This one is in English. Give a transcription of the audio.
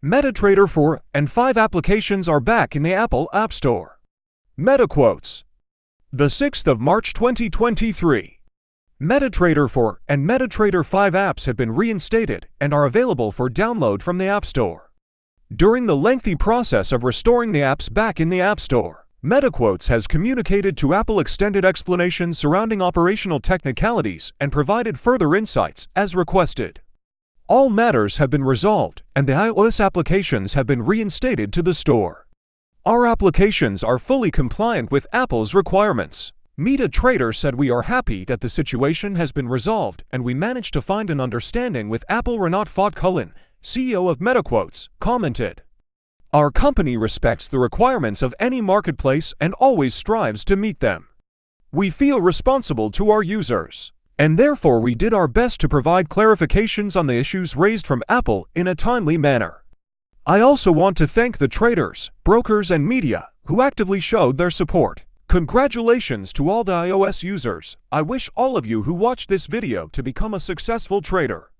MetaTrader 4 and 5 applications are back in the Apple AppStore. MetaQuotes. The 6th of March 2023. MetaTrader 4 and MetaTrader 5 apps have been reinstated and are available for download from the App Store. During the lengthy process of restoring the apps back in the App Store, MetaQuotes has communicated to Apple extended explanations surrounding operational technicalities and provided further insights as requested. All matters have been resolved and the iOS applications have been reinstated to the store. Our applications are fully compliant with Apple's requirements. MetaTrader said, "We are happy that the situation has been resolved and we managed to find an understanding with Apple." Renat Fatkhullin, CEO of MetaQuotes, commented, "Our company respects the requirements of any marketplace and always strives to meet them. We feel responsible to our users, and therefore we did our best to provide clarifications on the issues raised from Apple in a timely manner. I also want to thank the traders, brokers and media who actively showed their support. Congratulations to all the iOS users. I wish all of you who watched this video to become a successful trader."